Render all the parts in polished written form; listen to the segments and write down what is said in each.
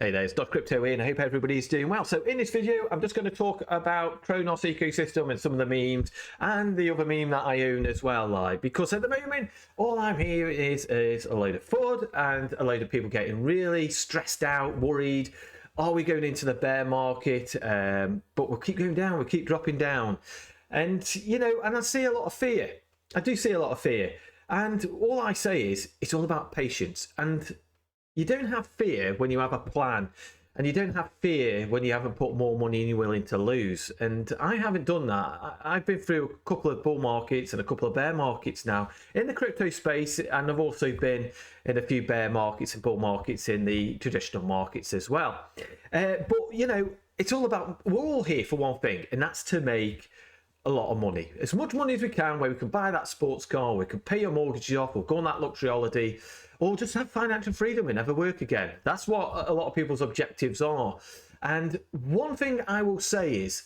Hey there, it's Crypto here, and I hope everybody's doing well. So in this video, I'm just going to talk about Cronos ecosystem and some of the memes and the other meme that I own as well, because at the moment, all I'm here is a load of FUD and a load of people getting really stressed out, worried. Are we going into the bear market? But we'll keep going down, we'll keep dropping down. And, and I see a lot of fear. I do see a lot of fear. And all I say is, it's all about patience. And you don't have fear when you have a plan, and you don't have fear when you haven't put more money and you're willing to lose. And I haven't done that. I've been through a couple of bull markets and a couple of bear markets now in the crypto space, and I've also been in a few bear markets and bull markets in the traditional markets as well. But it's all about, we're all here for one thing, and that's to make a lot of money, as much money as we can, where we can buy that sports car, we can pay your mortgages off, we'll go on that luxury holiday, or just have financial freedom and never work again. That's what a lot of people's objectives are. And one thing I will say is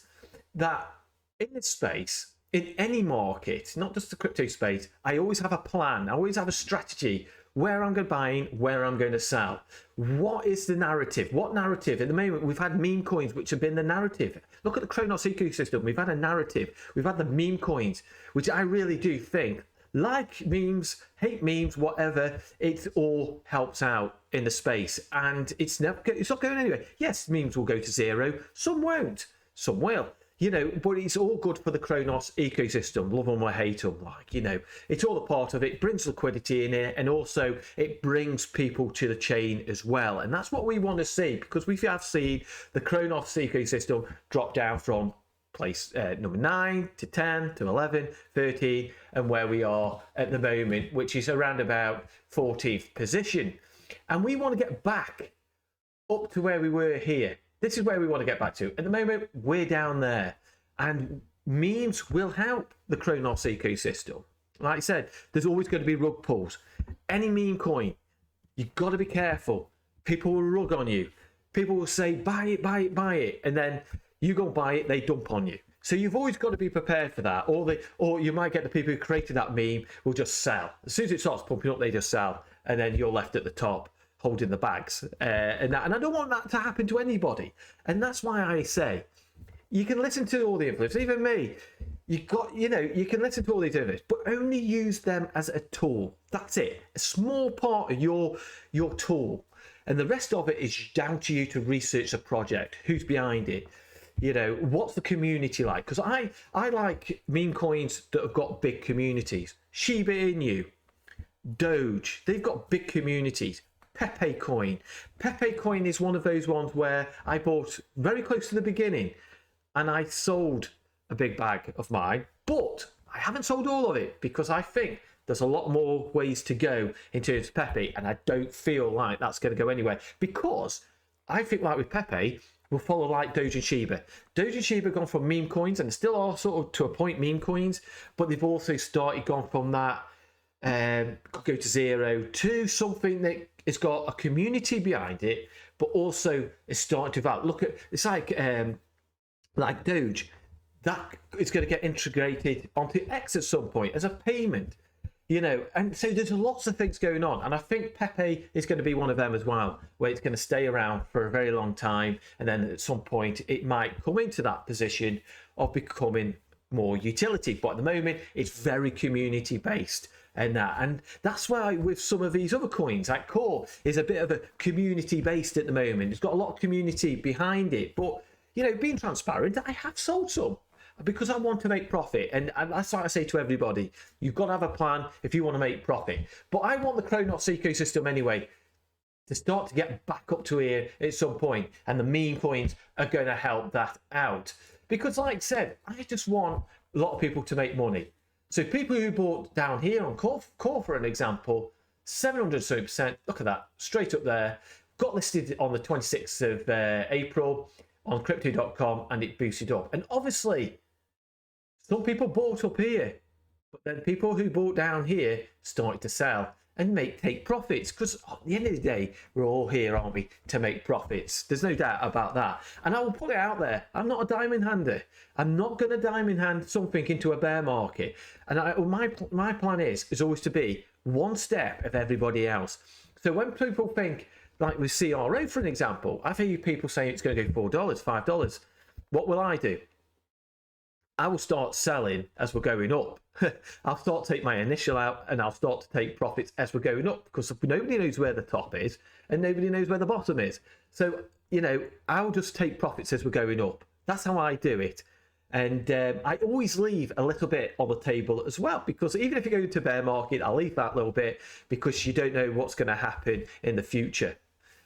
that in this space, in any market, not just the crypto space, I always have a plan. I always have a strategy where I'm going to buy, where I'm going to sell. What is the narrative? What narrative? At the moment, we've had meme coins, which have been the narrative. Look at the Cronos ecosystem. We've had a narrative. We've had the meme coins, which I really do think, like memes, hate memes, whatever, it all helps out in the space, and it's not going anywhere. Yes, memes will go to zero, some won't, some will, but it's all good for the Cronos ecosystem. Love them or hate them, it's all a part of it. Brings liquidity in it, and also it brings people to the chain as well, and that's what we want to see, because we have seen the Cronos ecosystem drop down from place number 9 to 10 to 11, 13, and where we are at the moment, which is around about 14th position. And we want to get back up to where we were here. This is where we want to get back to. At the moment, we're down there, and memes will help the Cronos ecosystem. Like I said, there's always going to be rug pulls. Any meme coin, you've got to be careful. People will rug on you. People will say, buy it, buy it, buy it, and then you go buy it, they dump on you. So you've always got to be prepared for that. Or you might get the people who created that meme will just sell. As soon as it starts pumping up, they just sell, and then you're left at the top holding the bags. And I don't want that to happen to anybody. And that's why I say, you can listen to all the influencers, even me. You can listen to all these influencers, but only use them as a tool. That's it. A small part of your tool. And the rest of it is down to you to research the project. Who's behind it? What's the community like? Because I like meme coins that have got big communities. Shiba Inu, Doge, they've got big communities. Pepe coin is one of those ones where I bought very close to the beginning, and I sold a big bag of mine, but I haven't sold all of it, because I think there's a lot more ways to go in terms of Pepe, and I don't feel like that's going to go anywhere, because I think, like with Pepe, we'll follow like Doge and Shiba. Doge and Shiba have gone from meme coins, and still are sort of to a point meme coins, but they've also gone from that go to zero to something that has got a community behind it, but also is starting to develop. Look at, it's like Doge, that is going to get integrated onto X at some point as a payment. And so there's lots of things going on, and I think Pepe is going to be one of them as well, where it's going to stay around for a very long time, and then at some point it might come into that position of becoming more utility. But at the moment, it's very community based, and that's why with some of these other coins, like Core, is a bit of a community based at the moment. It's got a lot of community behind it, but being transparent, I have sold some, because I want to make profit, and that's what I say to everybody. You've got to have a plan if you want to make profit. But I want the Cronos ecosystem anyway to start to get back up to here at some point, and the meme coins are going to help that out. Because like I said, I just want a lot of people to make money. So people who bought down here on Core for an example, 700%, look at that, straight up there, got listed on the 26th of April on crypto.com, and it boosted up. And obviously, some people bought up here, but then people who bought down here started to sell and take profits, because at the end of the day, we're all here, aren't we, to make profits. There's no doubt about that. And I will put it out there, I'm not a diamond hander. I'm not going to diamond hand something into a bear market. And my plan is always to be one step of everybody else. So when people think like with CRO, for an example, I've heard people saying it's going to go $4, $5. What will I do? I will start selling as we're going up. I'll start to take my initial out and I'll start to take profits as we're going up, because nobody knows where the top is and nobody knows where the bottom is. So, you know, I'll just take profits as we're going up. That's how I do it. And I always leave a little bit on the table as well, because even if you go into bear market, I'll leave that little bit because you don't know what's going to happen in the future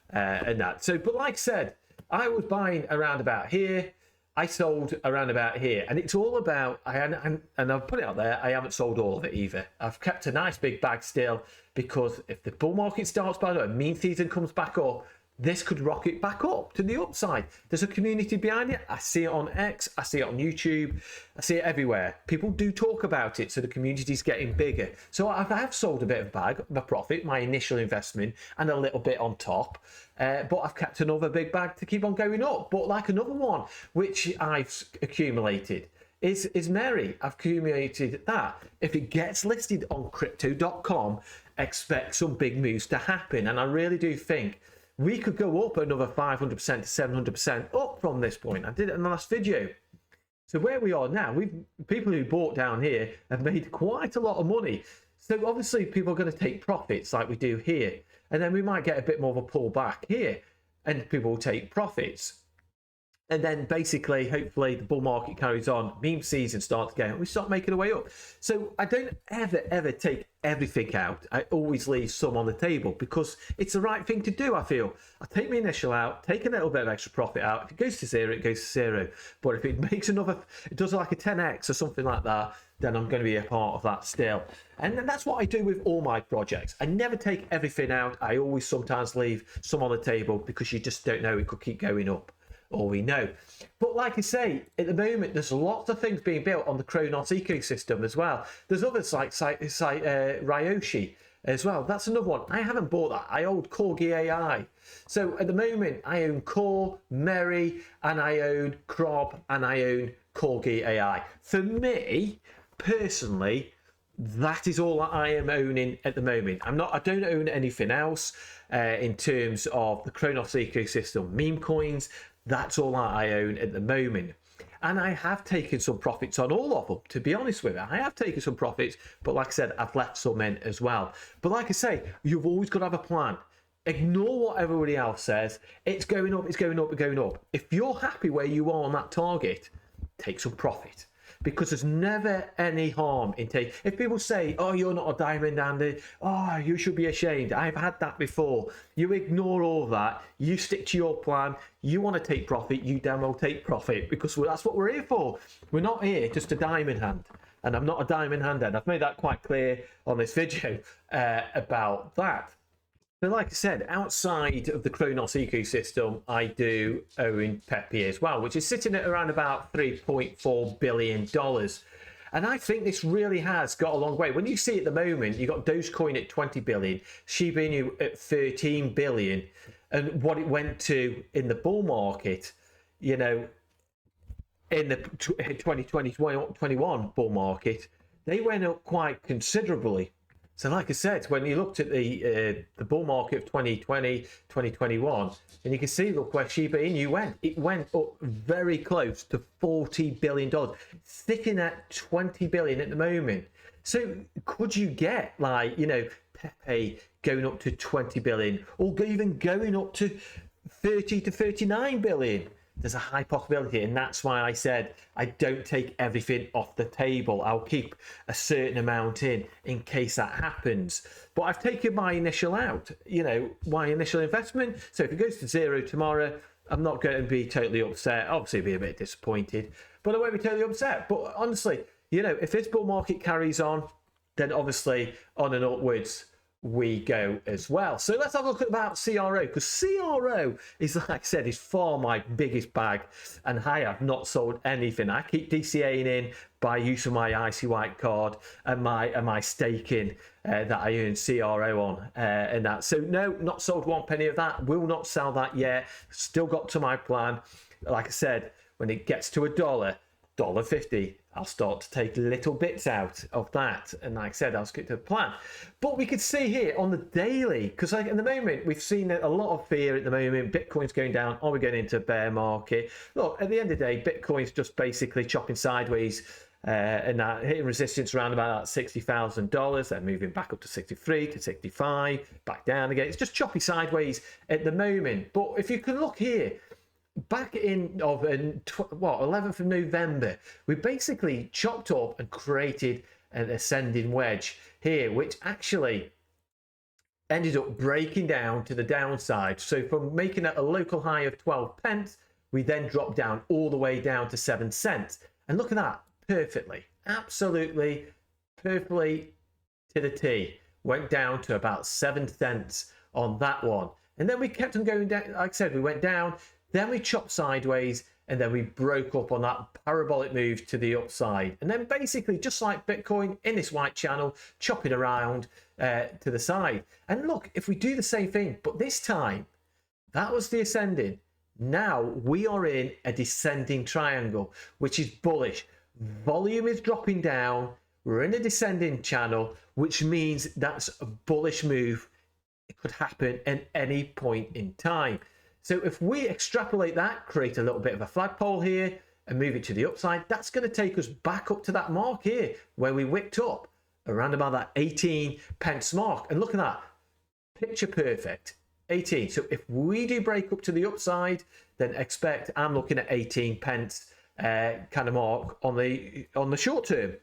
and that. So, but like I said, I was buying around about here. I sold around about here, and it's all about, and I've put it out there, I haven't sold all of it either. I've kept a nice big bag still, because if the bull market starts by the meme season comes back up, this could rocket back up to the upside. There's a community behind it. I see it on X, I see it on YouTube, I see it everywhere. People do talk about it, so the community's getting bigger. So I have sold a bit of bag, my profit, my initial investment, and a little bit on top. But I've kept another big bag to keep on going up. But like another one, which I've accumulated, is Mary. I've accumulated that. If it gets listed on crypto.com, expect some big moves to happen. And I really do think we could go up another 500% to 700% up from this point. I did it in the last video. So where we are now, people who bought down here have made quite a lot of money. So obviously people are going to take profits like we do here. And then we might get a bit more of a pullback here and people will take profits. And then basically, hopefully, the bull market carries on, meme season starts again, and we start making our way up. So I don't ever take everything out. I always leave some on the table because it's the right thing to do, I feel. I take my initial out, take a little bit of extra profit out. If it goes to zero, it goes to zero. But if it makes another, it does like a 10x or something like that, then I'm going to be a part of that still. And that's what I do with all my projects. I never take everything out. I always sometimes leave some on the table because you just don't know, it could keep going up. All we know. But like I say, at the moment, there's lots of things being built on the Cronos ecosystem as well. There's others like Ryoshi as well. That's another one. I haven't bought that. I own Corgi AI. So at the moment, I own Core, Merry, and I own Crob, and I own Corgi AI. For me, personally, that is all that I am owning at the moment. I don't own anything else in terms of the Cronos ecosystem. Meme coins, that's all that I own at the moment. And I have taken some profits on all of them, to be honest with you. I have taken some profits, but like I said, I've left some in as well. But like I say, you've always got to have a plan. Ignore what everybody else says. It's going up, it's going up, it's going up. If you're happy where you are on that target, take some profit. Because there's never any harm in taking. If people say, oh, you're not a diamond, Andy, oh, you should be ashamed. I've had that before. You ignore all that. You stick to your plan. You want to take profit, you damn well take profit, because that's what we're here for. We're not here just a diamond hand. And I'm not a diamond hand, and I've made that quite clear on this video about that. But like I said, outside of the Cronos ecosystem, I do own Pepe as well, which is sitting at around about $3.4 billion. And I think this really has got a long way. When you see at the moment, you've got Dogecoin at 20 billion, Shiba Inu at 13 billion, and what it went to in the bull market, you know, in the 2020-21 bull market, they went up quite considerably. So like I said, when you looked at the bull market of 2020, 2021, and you can see, look where Shiba Inu went. It went up very close to $40 billion, sitting at 20 billion at the moment. So could you get, like, you know, Pepe going up to 20 billion, or even going up to 30 to 39 billion? There's a high possibility, and that's why I said I don't take everything off the table. I'll keep a certain amount in case that happens. But I've taken my initial out, you know, my initial investment. So if it goes to zero tomorrow, I'm not going to be totally upset. Obviously, be a bit disappointed, but I won't be totally upset. But honestly, you know, if this bull market carries on, then obviously on and upwards we go as well. So let's have a look at about CRO, because CRO is, like I said, is far my biggest bag, and I have not sold anything. I keep DCAing in by use of my IC White card and my staking that I earn CRO on and that. So no, not sold one penny of that. Will not sell that yet. Still got to my plan. Like I said, when it gets to $1, $1.50, I'll start to take little bits out of that. And like I said, I'll stick to the plan. But we could see here on the daily, because like at the moment, we've seen a lot of fear at the moment. Bitcoin's going down. Are we going into a bear market? Look, at the end of the day, Bitcoin's just basically chopping sideways and hitting resistance around about $60,000. Then moving back up to 63 to 65, back down again. It's just choppy sideways at the moment. But if you can look here, back in 11th of November, we basically chopped up and created an ascending wedge here, which actually ended up breaking down to the downside. So from making a local high of 12 pence, we then dropped down all the way down to 7 cents. And look at that, perfectly, absolutely perfectly to the T. Went down to about 7 cents on that one. And then we kept on going down. Like I said, we went down, then we chopped sideways, and then we broke up on that parabolic move to the upside. And then basically, just like Bitcoin in this white channel, chopping around to the side. And look, if we do the same thing, but this time, that was the ascending. Now we are in a descending triangle, which is bullish. Volume is dropping down. We're in a descending channel, which means that's a bullish move. It could happen at any point in time. So if we extrapolate that, create a little bit of a flagpole here and move it to the upside, that's going to take us back up to that mark here where we wicked up around about that 18 pence mark. And look at that, picture perfect, 18. So if we do break up to the upside, then expect, I'm looking at 18 pence kind of mark on the short term.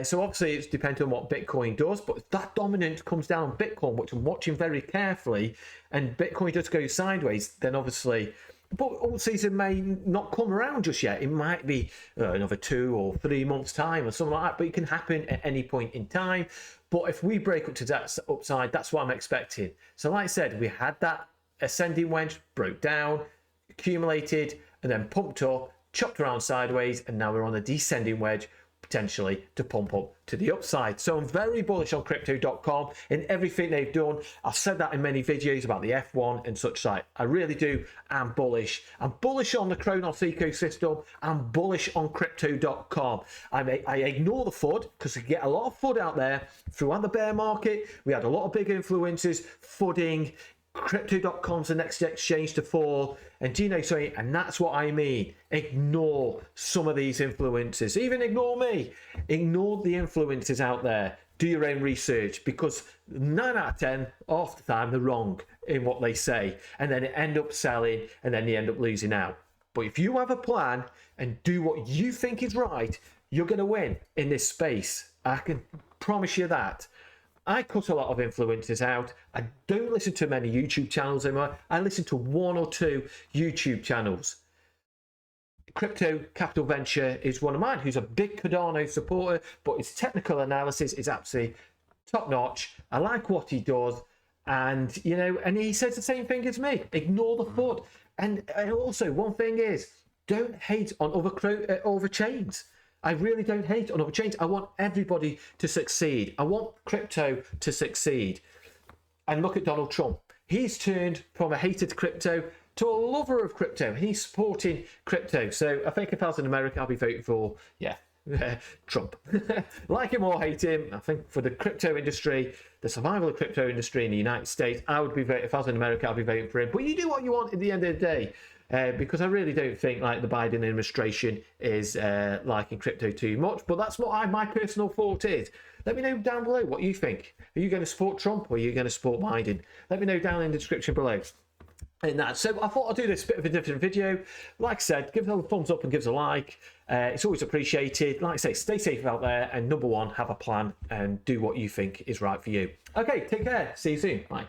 So obviously it's dependent on what Bitcoin does, but if that dominance comes down on Bitcoin, which I'm watching very carefully, and Bitcoin does go sideways, then obviously, but alt season may not come around just yet. It might be another 2 or 3 months time or something like that, but it can happen at any point in time. But if we break up to that upside, that's what I'm expecting. So like I said, we had that ascending wedge, broke down, accumulated, and then pumped up, chopped around sideways, and now we're on a descending wedge, potentially to pump up to the upside. So I'm very bullish on crypto.com and everything they've done. I've said that in many videos about the F1 and such like. I really do. I'm bullish. I'm bullish on the Cronos ecosystem. I'm bullish on crypto.com. I ignore the FUD because we get a lot of FUD out there throughout the bear market. We had a lot of big influencers FUDing. Crypto.com's the next exchange to fall, and do you know something? And that's what I mean. Ignore some of these influencers, even ignore me. Ignore the influencers out there. Do your own research, because 9 out of 10 half the time they're wrong in what they say, and then it end up selling, and then you end up losing out. But if you have a plan and do what you think is right, you're going to win in this space. I can promise you that. I cut a lot of influencers out. I don't listen to many YouTube channels anymore. I listen to 1 or 2 YouTube channels. Crypto Capital Venture is one of mine, who's a big Cardano supporter, but his technical analysis is absolutely top notch. I like what he does, and you know, and he says the same thing as me. Ignore the FUD. And also, one thing is, don't hate on other chains. I really don't hate on other chains. I want everybody to succeed. I want crypto to succeed. And look at Donald Trump. He's turned from a hater to crypto to a lover of crypto. He's supporting crypto. So I think if I was in America, I'll be voting for, Trump. Like him or hate him, I think for the crypto industry, the survival of the crypto industry in the United States, I would be voting, if I was in America, I'll be voting for him. But you do what you want at the end of the day. Because I really don't think like the Biden administration is liking crypto too much, but that's what my personal thought is. Let me know down below what you think. Are you going to support Trump or are you going to support Biden? Let me know down in the description below. And that, so I thought I'd do this bit of a different video. Like I said, give it a thumbs up and give us a like. It's always appreciated. Like I say, stay safe out there, and number one, have a plan and do what you think is right for you. Okay, take care. See you soon. Bye.